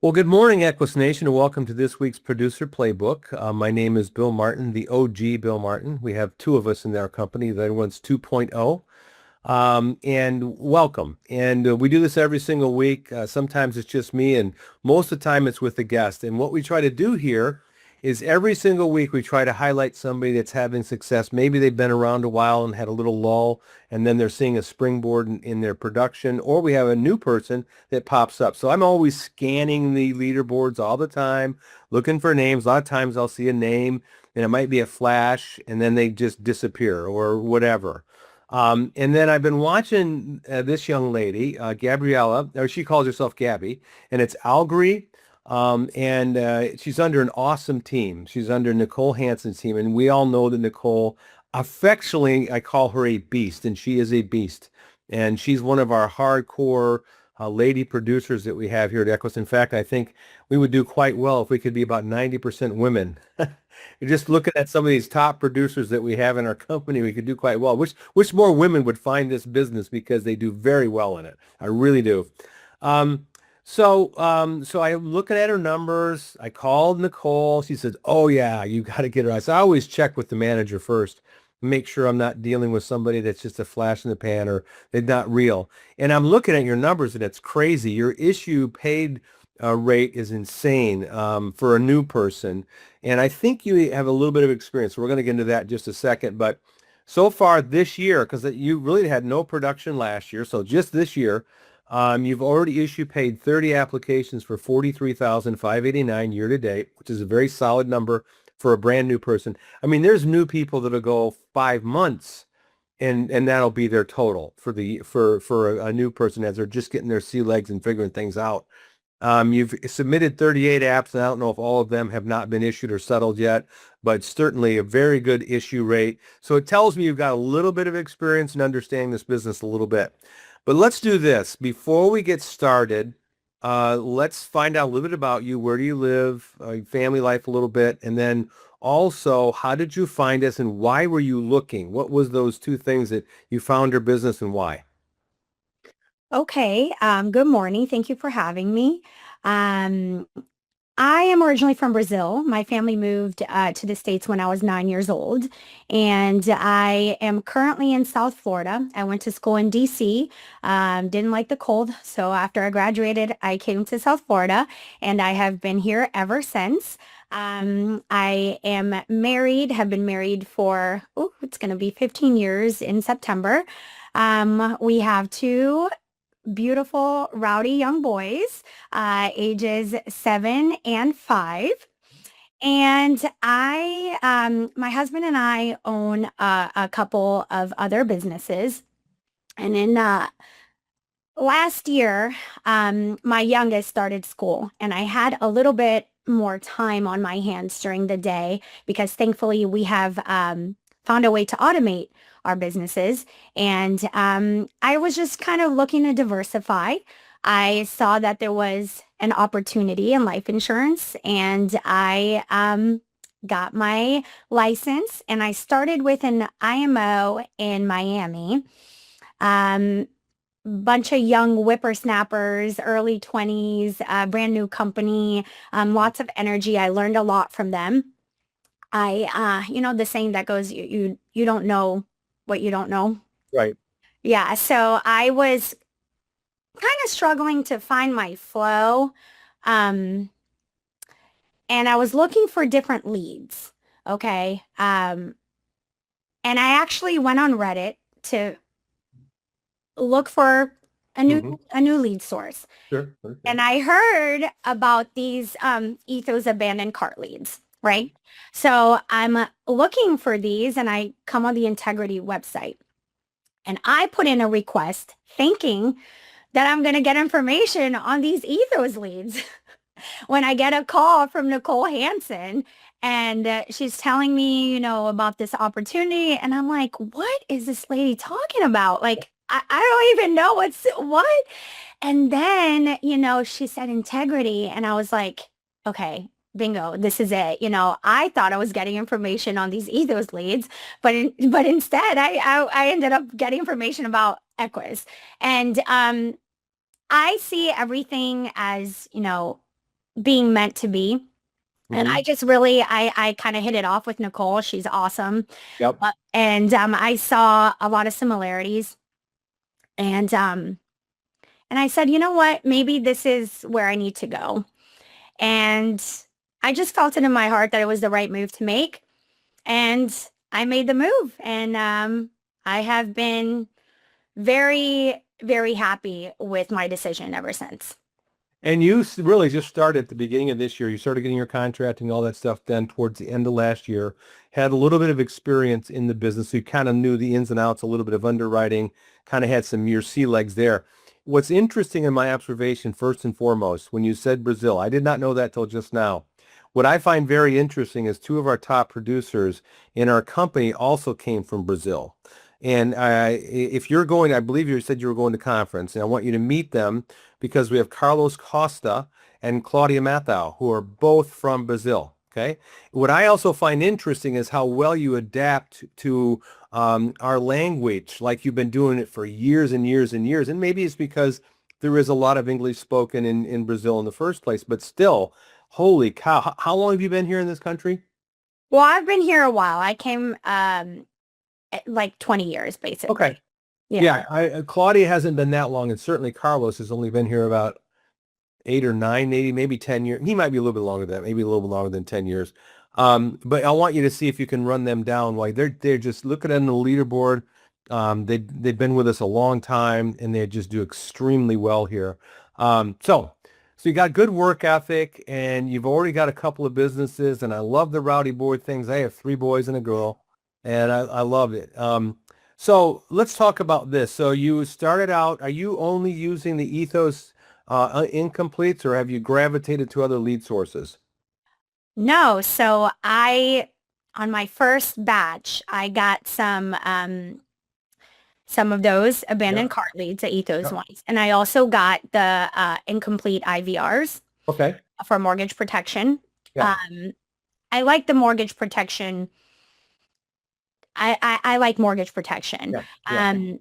Well, good morning, Equus Nation, and welcome to this week's Producer Playbook. My name is Bill Martin, the OG Bill Martin. We have two of us in our company. The other one's 2.0. And welcome. And we do this every single week. Sometimes it's just me, and most of the time it's with the guest. And what we try to do here is every single week we try to highlight somebody that's having success. Maybe they've been around a while and had a little lull, and then they're seeing a springboard in their production, or we have a new person that pops up. So I'm always scanning the leaderboards all the time, looking for names. A lot of times I'll see a name, and it might be a flash, and then they just disappear or whatever. And then I've been watching this young lady, Gabriella, or she calls herself Gabby, and it's Algary. And she's under an awesome team. She's under Nicole Hansen's team, and we all know that Nicole, affectionately, I call her a beast, and she is a beast. And she's one of our hardcore lady producers that we have here at Equus. In fact, I think we would do quite well if we could be about 90% women. You're just looking at some of these top producers that we have in our company, we could do quite well. Which more women would find this business because they do very well in it. I really do. So I'm looking at her numbers. I called Nicole. She said, "Oh yeah, you got to get her." I always check with the manager first, make sure I'm not dealing with somebody that's just a flash in the pan or they're not real. And I'm looking at your numbers, and it's crazy. Your issue paid rate is insane for a new person. And I think you have a little bit of experience. We're going to get into that in just a second. But so far this year, because you really had no production last year, so just this year, you've already paid 30 applications for 43,589 year to date, which is a very solid number for a brand new person. I mean, there's new people that'll go 5 months and that'll be their total for a new person as they're just getting their sea legs and figuring things out. You've submitted 38 apps, and I don't know if all of them have not been issued or settled yet, but certainly a very good issue rate. So it tells me you've got a little bit of experience in understanding this business a little bit. But let's do this. Before we get started, let's find out a little bit about you. Where do you live? Family life a little bit. And then also, how did you find us and why were you looking? What was those two things that you found your business and why? Okay, good morning. Thank you for having me. Um, I am originally from Brazil. My family moved to the States when I was 9 years old, and I am currently in South Florida. I went to school in DC, didn't like the cold, so after I graduated, I came to South Florida, and I have been here ever since. I am married, have been married for, oh, it's going to be 15 years in September. We have two beautiful, rowdy young boys, ages 7 and 5. And my husband and I own a couple of other businesses. And in last year, my youngest started school, and I had a little bit more time on my hands during the day because thankfully we have found a way to automate our businesses. And I was just kind of looking to diversify. I saw that there was an opportunity in life insurance, and I got my license, and I started with an IMO in Miami. Bunch of young whippersnappers, early 20s, brand new company, lots of energy. I learned a lot from them. The saying that goes, you don't know what you don't know. Right. Yeah, so I was kind of struggling to find my flow. Um, and I was looking for different leads. Okay. And I actually went on Reddit to look for a new Mm-hmm. a new lead source. Sure. Okay. And I heard about these Ethos abandoned cart leads, right? So I'm looking for these, and I come on the Integrity website, and I put in a request thinking that I'm going to get information on these Ethos leads. When I get a call from Nicole Hansen, and she's telling me, about this opportunity, and I'm like, what is this lady talking about? Like, I don't even know what. And then, she said integrity, and I was like, okay, bingo, this is it. I thought I was getting information on these Ethos leads, but instead I ended up getting information about Equus. And I see everything as, being meant to be. And Hmm. I kind of hit it off with Nicole. She's awesome. Yep. And I saw a lot of similarities. And and I said, you know what? Maybe this is where I need to go. And I just felt it in my heart that it was the right move to make. And I made the move. And I have been very, very happy with my decision ever since. And you really just started at the beginning of this year. You started getting your contracting, all that stuff done towards the end of last year. Had a little bit of experience in the business. So you kind of knew the ins and outs, a little bit of underwriting, kind of had some your sea legs there. What's interesting in my observation, first and foremost, when you said Brazil, I did not know that till just now. What I find very interesting is two of our top producers in our company also came from Brazil. And if you're going, I believe you said you were going to conference, and I want you to meet them because we have Carlos Costa and Claudia Mathau, who are both from Brazil. Okay. What I also find interesting is how well you adapt to our language, like you've been doing it for years and years and years. And maybe it's because there is a lot of English spoken in Brazil in the first place, but still, holy cow. How long have you been here in this country? Well, I've been here a while. I came like 20 years, Okay. basically. Yeah. Yeah, Claudia hasn't been that long, and certainly Carlos has only been here about 8 or 9, maybe 10 years. He might be a little bit longer than that, maybe a little bit longer than 10 years. But I want you to see if you can run them down. Like they're just looking at the leaderboard. They've been with us a long time and they just do extremely well here. So you got good work ethic and you've already got a couple of businesses and I love the rowdy board things. I have three boys and a girl and I love it. So let's talk about this. So you started out, are you only using the Ethos incompletes or have you gravitated to other lead sources? No, so on my first batch, I got some of those Yeah. abandoned cart leads, the Ethos Yep. ones. And I also got the incomplete IVRs Okay. for mortgage protection. Yeah. Um, I like the mortgage protection. I like mortgage protection. Yeah. Yeah. Um,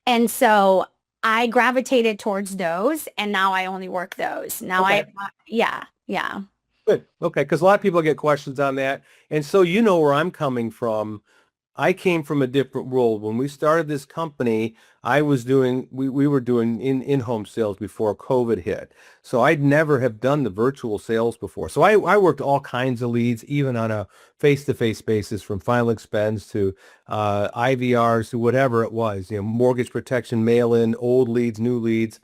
and so I gravitated towards those and now I only work those. Okay. Yeah, yeah. Good. Okay. Because a lot of people get questions on that. And so you know where I'm coming from. I came from a different world. When we started this company, we were doing in-home sales before COVID hit. So I'd never have done the virtual sales before. So I worked all kinds of leads, even on a face-to-face basis from final expense to IVRs to whatever it was, mortgage protection, mail-in, old leads, new leads,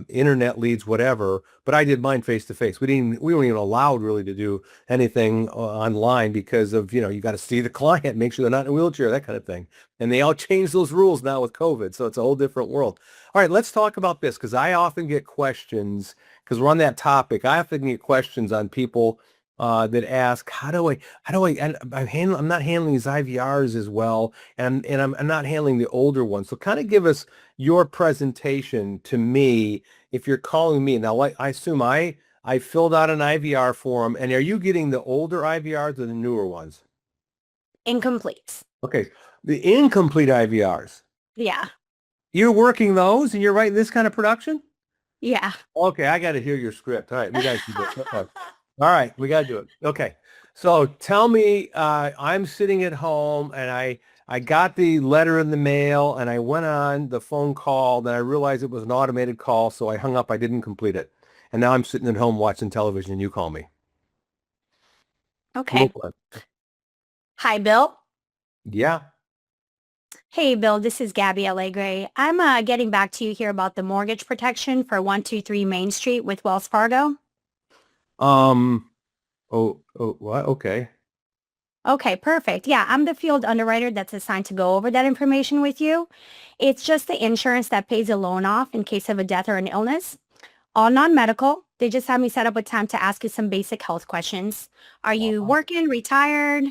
internet leads, whatever. But I did mine face-to-face. We weren't even allowed really to do anything online because of, you got to see the client, make sure they're not in a wheelchair, that kind of thing. And they all changed those rules now with COVID. So it's a whole different world. All right, let's talk about this because I often get questions because we're on that topic. I often get questions on people that ask, and I'm not handling these IVRs as well. And I'm not handling the older ones. So kind of give us your presentation to me if you're calling me. Now, I assume I filled out an IVR form, and are you getting the older IVRs or the newer ones? Incomplete. Okay, the incomplete IVRs. Yeah, You're working those, and you're writing this kind of production? yeah. Okay, I got to hear your script. All right, we got to do this. Okay. All right, we got to do it. Okay, so tell me, I'm sitting at home, and I got the letter in the mail, and I went on the phone call, then I realized it was an automated call, so I hung up. I didn't complete it. And now I'm sitting at home watching television, and you call me. Role Okay. play. Hi, Bill. Yeah. Hey, Bill, this is Gabby Allegre. I'm getting back to you here about the mortgage protection for 123 Main Street with Wells Fargo. Um. Oh. What? Okay. Okay, perfect. Yeah, I'm the field underwriter that's assigned to go over that information with you. It's just the insurance that pays a loan off in case of a death or an illness. All non-medical. They just have me set up a time to ask you some basic health questions. Are you Wow. working, retired?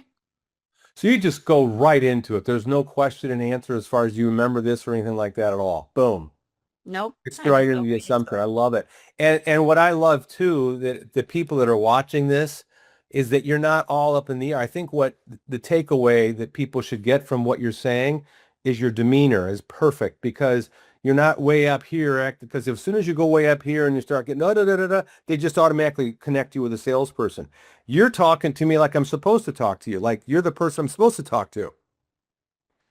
So you just go right into it. There's no question and answer as far as you remember this or anything like that at all. Boom. Nope. It's I right just in go the right into assumption. I it. love it. And what I love too, that the people that are watching this is that you're not all up in the air. I think what the takeaway that people should get from what you're saying is your demeanor is perfect because You're not way up here because as soon as you go way up here and you start getting they just automatically connect you with a salesperson. You're talking to me like I'm supposed to talk to you, like you're the person I'm supposed to talk to.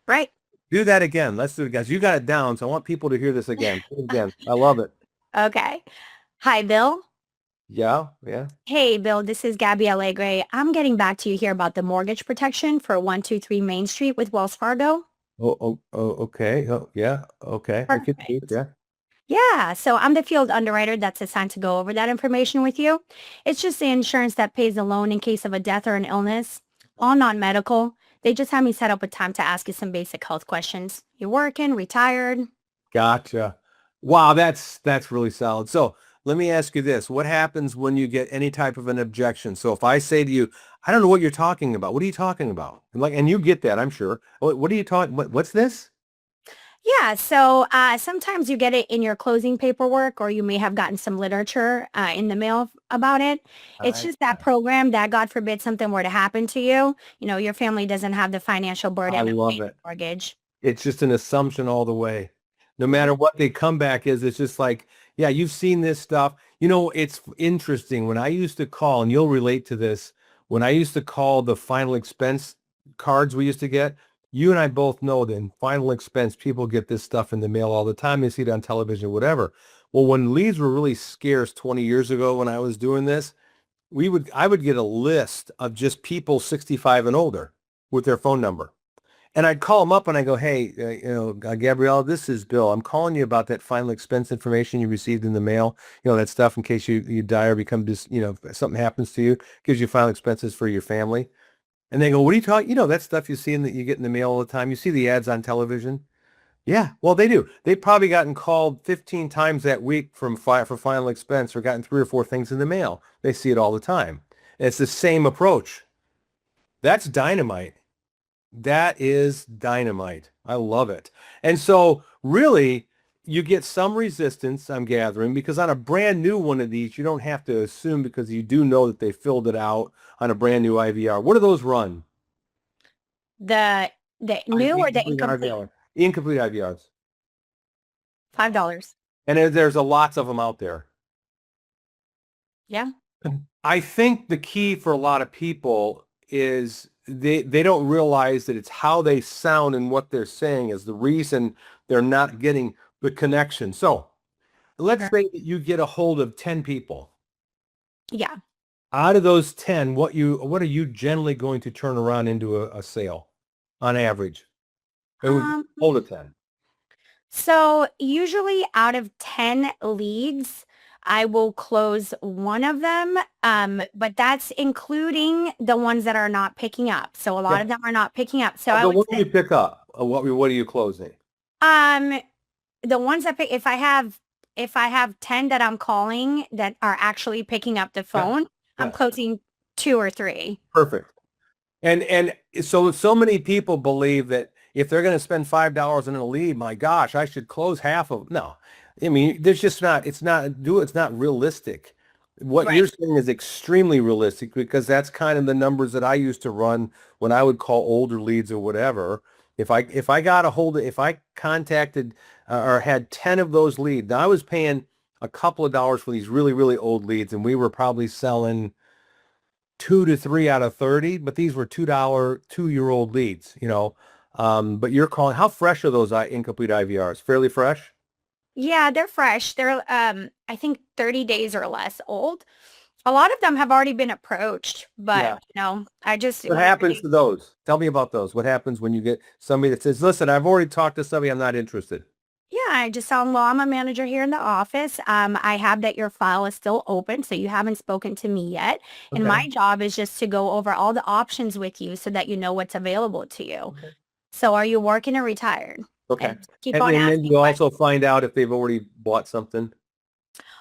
Right. Do that again. Let's do it, guys. You got it down, so I want people to hear this again. Do it again. I love it. Okay. Hi, Bill. Yeah, yeah. Hey, Bill, this is Gabby Allegre. I'm getting back to you here about the mortgage protection for 123 Main Street with Wells Fargo. Okay. Oh, yeah. Okay. I can do it. Perfect. Yeah. Yeah, so I'm the field underwriter that's assigned to go over that information with you. It's just the insurance that pays the loan in case of a death or an illness, all non-medical. They just have me set up a time to ask you some basic health questions. You're working, retired? Gotcha. Wow, that's really solid. So let me ask you this. What happens when you get any type of an objection? So if I say to you, I don't know what you're talking about. What are you talking about? And you get that, I'm sure. What are you talking? What's this? Yeah, so sometimes you get it in your closing paperwork, or you may have gotten some literature in the mail about it. It's I just that program that, God forbid, something were to happen to you, your family doesn't have the financial I burden of love paying it. the mortgage. It's just an assumption all the way. No Yeah. matter what the comeback is, it's just like, yeah, you've seen this stuff. It's interesting when I used to call, and you'll relate to this, when I used to call the final expense cards we used to get, you and I both know that in final expense, people get this stuff in the mail all the time. They see it on television, whatever. Well, when leads were really scarce 20 years ago when I was doing this, I would get a list of just people 65 and older with their phone number. And I'd call them up and I go, hey, Gabrielle, this is Bill. I'm calling you about that final expense information you received in the mail. That stuff in case you die or become if something happens to you, gives you final expenses for your family. And they go, what are you talking? That stuff you see that you get in the mail all the time. You see the ads on television. Yeah, well, they do. They've probably gotten called 15 times that week for final expense or gotten 3 or 4 things in the mail. They see it all the time. And it's the same approach. That's dynamite. That is dynamite. I love it. And so really, you get some resistance, I'm gathering, because on a brand new one of these, you don't have to assume because you do know that they filled it out on a brand new IVR. What do those run? The new or the Incomplete incomplete? IVR. Incomplete IVRs. $5. And there's a lots of them out there. Yeah. I think the key for a lot of people is they don't realize that it's how they sound and what they're saying is the reason they're not getting the connection. So let's Sure. say that you get a hold of 10 people. Yeah. Out of those 10, what are you generally going to turn around into a sale on average? It would Um, hold of 10. so usually out of 10 leads, I will close one of them. But that's including the ones that are not picking up. So a lot Yeah. of them are not picking up. So I But would what do say, you pick up? What are you closing? um, the ones that pick, if I have 10 that I'm calling that are actually picking up the Yeah. phone, I'm Yeah. closing two or three. Perfect. And so many people believe that if they're going to spend $5 in a lead, my gosh, I should close half of. No, I mean, there's just not. It's not realistic. What Right. you're saying is extremely realistic because that's kind of the numbers that I used to run when I would call older leads or whatever. If I contacted or had 10 of those leads, now I was paying a couple of dollars for these really, really old leads, and we were probably selling 2 to 3 out of 30, but these were $2, 2-year-old leads. But you're calling, how fresh are those incomplete IVRs? Fairly fresh? Yeah, they're fresh. They're I think 30 days or less old. A lot of them have already been approached, but Yeah. I just What happens to those? Tell me about those. What happens when you get somebody that says, listen, I've already talked to somebody, I'm not interested. yeah, I just tell them, well, I'm a manager here in the office. I have that your file is still open, so you haven't spoken to me yet. And Okay. my job is just to go over all the options with you so that you know what's available to you. Okay. So are you working or retired? Okay. And keep And, on and then asking you questions. also find out if they've already bought something.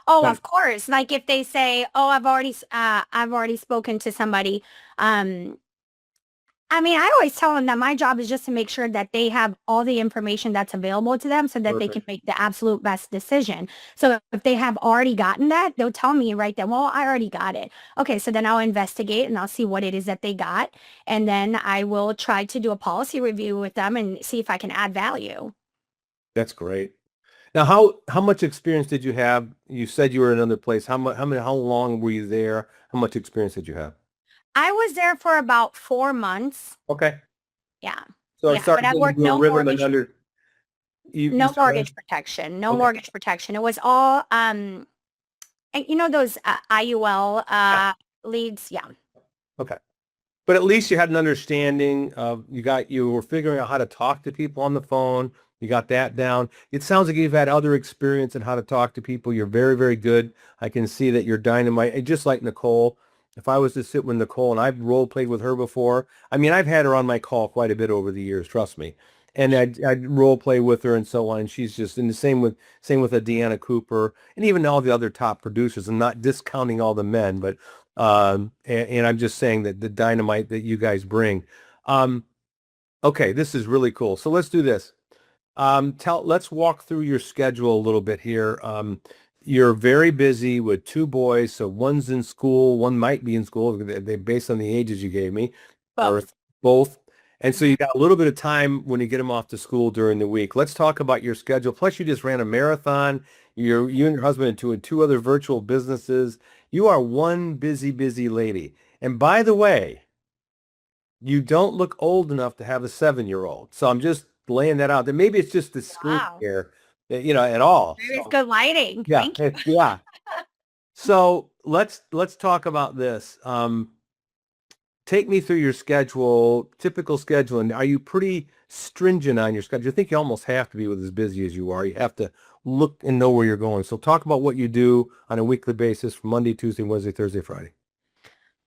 Oh, Kind of course. Like if they say, "Oh, I've already spoken to somebody." Um, I mean, I always tell them that my job is just to make sure that they have all the information that's available to them so that they can perfect. make the absolute best decision. So if they have already gotten that, they'll tell me right then, well, I already got it. Okay, so then I'll investigate and I'll see what it is that they got. And then I will try to do a policy review with them and see if I can add value. That's great. Now, how much experience did you have? You said you were in another place. How long were you there? How much experience did you have? I was there for about 4 months. Okay. Yeah. So I Yeah. But started I getting worked into a rhythm and under you no started. mortgage protection, no Okay. mortgage protection. It was all, and you know, those IUL Yeah. leads. Yeah. Okay. But at least you had an understanding of you were figuring out how to talk to people on the phone. You got that down. It sounds like you've had other experience in how to talk to people. You're very, very good. I can see that you're dynamite. And just like Nicole, if I was to sit with Nicole and I've role played with her before, I mean, I've had her on my call quite a bit over the years, trust me. And I'd role play with her and so on. And she's just in the same with a Deanna Cooper and even all the other top producers. I'm not discounting all the men, but and I'm just saying that the dynamite that you guys bring. Um, okay, this is really cool. So let's do this. Let's walk through your schedule a little bit here. You're very busy with two boys, so one's in school, one might be in school, based on the ages you gave me, or Both. both. And so you Mhm. got a little bit of time when you get them off to school during the week. Let's talk about your schedule. Plus, you just ran a marathon. You and your husband are doing two other virtual businesses. You are one busy, busy lady. And by the way, you don't look old enough to have a 7-year-old. So I'm just laying that out there. Maybe it's just the screen Wow. here, at all. Maybe it's So good lighting. yeah, Thank you. yeah. So let's talk about this. Take me through your schedule, typical schedule, and are you pretty stringent on your schedule? I think you almost have to be with as busy as you are. You have to look and know where you're going. So talk about what you do on a weekly basis from Monday, Tuesday, Wednesday, Thursday, Friday.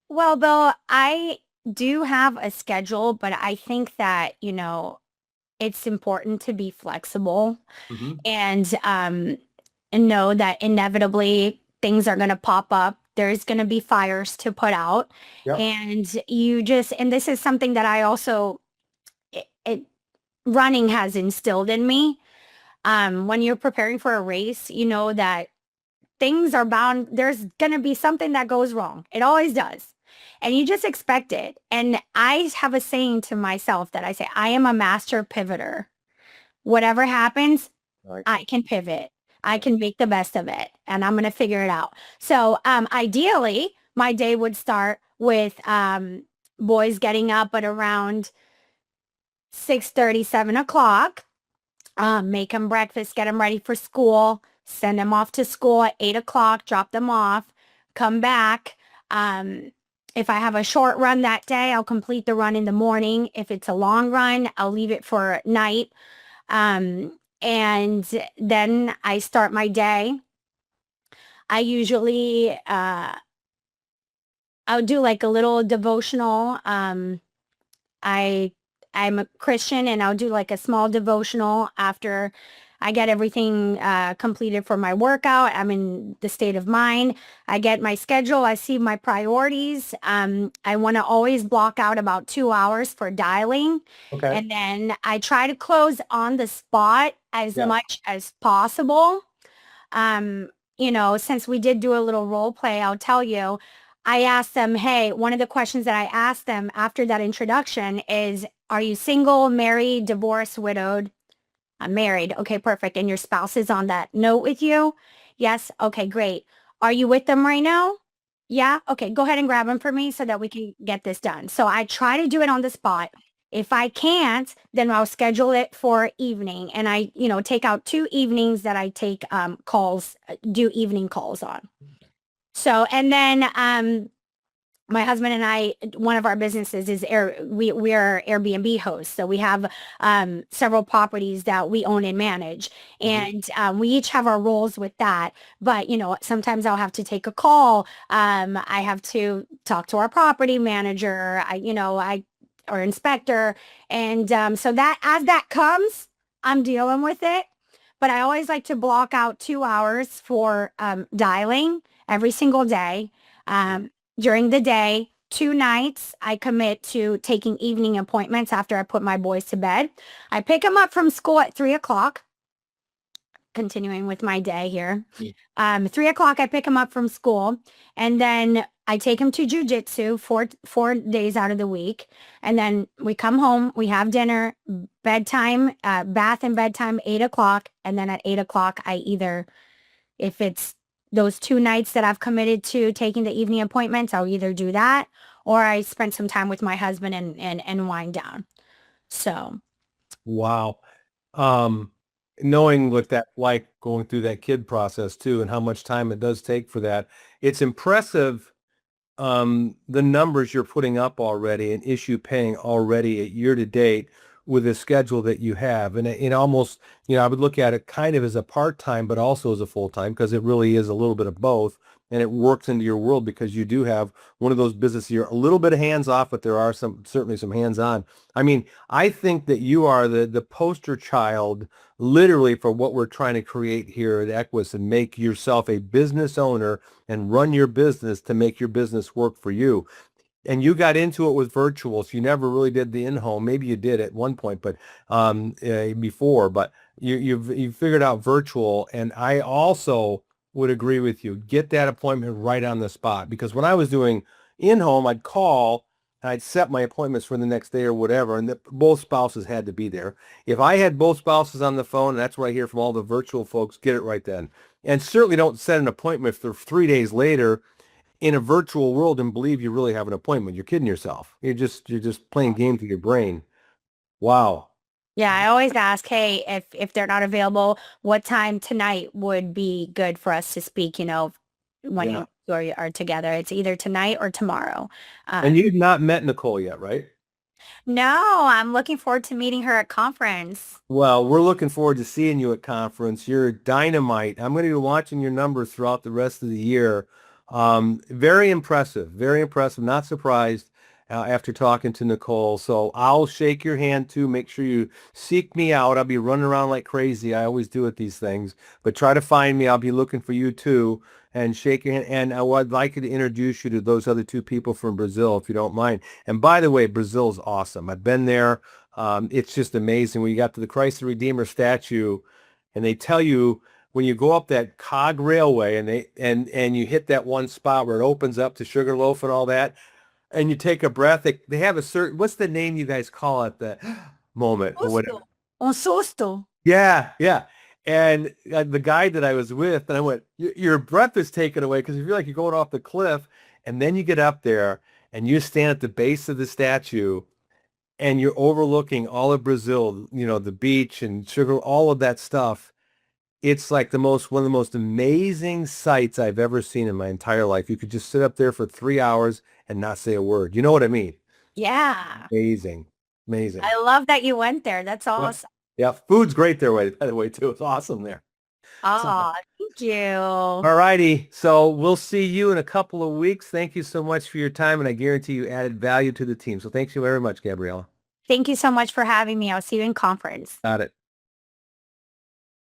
Well, Bill, I do have a schedule, but I think that, it's important to be flexible Hmm. and know that inevitably things are going to pop up. There's going to be fires to put out. Yep. And this is something that I also, it running has instilled in me. When you're preparing for a race, you know that things are bound, there's going to be something that goes wrong. It always does. And you just expect it. And I have a saying to myself that I say, I am a master pivoter. Whatever happens, Right. I can pivot. I can make the best of it and I'm going to figure it out. So ideally, my day would start with boys getting up at around 6:30, 7 o'clock, make them breakfast, get them ready for school, send them off to school at 8 o'clock, drop them off, come back. Um, if I have a short run that day, I'll complete the run in the morning. If it's a long run, I'll leave it for night. And then I start my day. I usually, I'll do like a little devotional. I I'm a Christian and I'll do like a small devotional after I get everything completed for my workout. I'm in the state of mind. I get my schedule. I see my priorities. I want to always block out about 2 hours for dialing. Okay. And then I try to close on the spot as Yeah. much as possible. um, since we did do a little role play, I'll tell you, I asked them, hey, one of the questions that I asked them after that introduction is, are you single, married, divorced, widowed? I'm married. Okay, perfect. And your spouse is on that note with you? Yes. Okay, great. Are you with them right now? Yeah. Okay, go ahead and grab them for me so that we can get this done. So I try to do it on the spot. If I can't, then I'll schedule it for evening. And I, take out 2 evenings that I take calls, do evening calls on. So, and then my husband and I, one of our businesses is we are Airbnb hosts. So we have several properties that we own and manage, Mhm. and we each have our roles with that. But sometimes I'll have to take a call. I have to talk to our property manager. I or inspector, and so that as that comes, I'm dealing with it. But I always like to block out 2 hours for dialing every single day. During the day, 2 nights, I commit to taking evening appointments after I put my boys to bed. I pick them up from school at 3 o'clock, continuing with my day here. 3 o'clock, I pick them up from school. And then I take him to jujitsu 4 days out of the week, and then we come home, we have dinner, bedtime, bath and bedtime, 8 o'clock, and then at 8 o'clock, I either, if it's those 2 nights that I've committed to taking the evening appointments, I'll either do that or I spend some time with my husband and wind down. So Wow. Um, Knowing what that's like going through that kid process too, and how much time it does take for that, it's impressive the numbers you're putting up already and issue paying already at year to date with the schedule that you have. And it almost, I would look at it kind of as a part-time, but also as a full-time because it really is a little bit of both. And it works into your world because you do have one of those businesses. You're a little bit of hands off, but there are certainly some hands on. I mean, I think that you are the poster child literally for what we're trying to create here at Equus and make yourself a business owner and run your business to make your business work for you. And you got into it with virtual, so you never really did the in-home. Maybe you did at one point, but before. But you've figured out virtual, and I also would agree with you. Get that appointment right on the spot because when I was doing in-home, I'd call and I'd set my appointments for the next day or whatever, and both spouses had to be there. If I had both spouses on the phone, and that's what I hear from all the virtual folks, get it right then. And certainly don't set an appointment for 3 days later in a virtual world and believe you really have an appointment. You're kidding yourself. You're just playing games with your brain. Wow. yeah, I always ask, hey, if they're not available, what time tonight would be good for us to speak, when Yeah. you are together. It's either tonight or tomorrow. And Um, you've not met Nicole yet, right? no, I'm looking forward to meeting her at conference. Well, we're looking forward to seeing you at conference. You're dynamite. I'm going to be watching your numbers throughout the rest of the year. Very impressive. Very impressive. Not surprised after talking to Nicole. So I'll shake your hand too. Make sure you seek me out. I'll be running around like crazy. I always do at these things. But try to find me. I'll be looking for you too. And shake your hand. And I would like to introduce you to those other two people from Brazil, if you don't mind. And by the way, Brazil's awesome. I've been there. It's just amazing when you got to the Christ the Redeemer statue and they tell you when you go up that cog railway and and you hit that one spot where it opens up to Sugarloaf and all that and you take a breath, they have a certain, what's the name you guys call it, the moment or whatever. Susto. Un susto. Yeah, yeah. And the guy that I was with, and I went, your breath is taken away because you feel like you're going off the cliff. And then you get up there and you stand at the base of the statue and you're overlooking all of Brazil, the beach and sugar, all of that stuff. It's like one of the most amazing sights I've ever seen in my entire life. You could just sit up there for 3 hours and not say a word. You know what I mean? Yeah. Amazing. Amazing. I love that you went there. That's Yep. awesome. Yeah. Food's great there, by the way, too. It's awesome there. So, Oh, thank you. all righty. So we'll see you in a couple of weeks. Thank you so much for your time. And I guarantee you added value to the team. So thanks you very much, Gabriella. Thank you so much for having me. I'll see you in conference. Got it.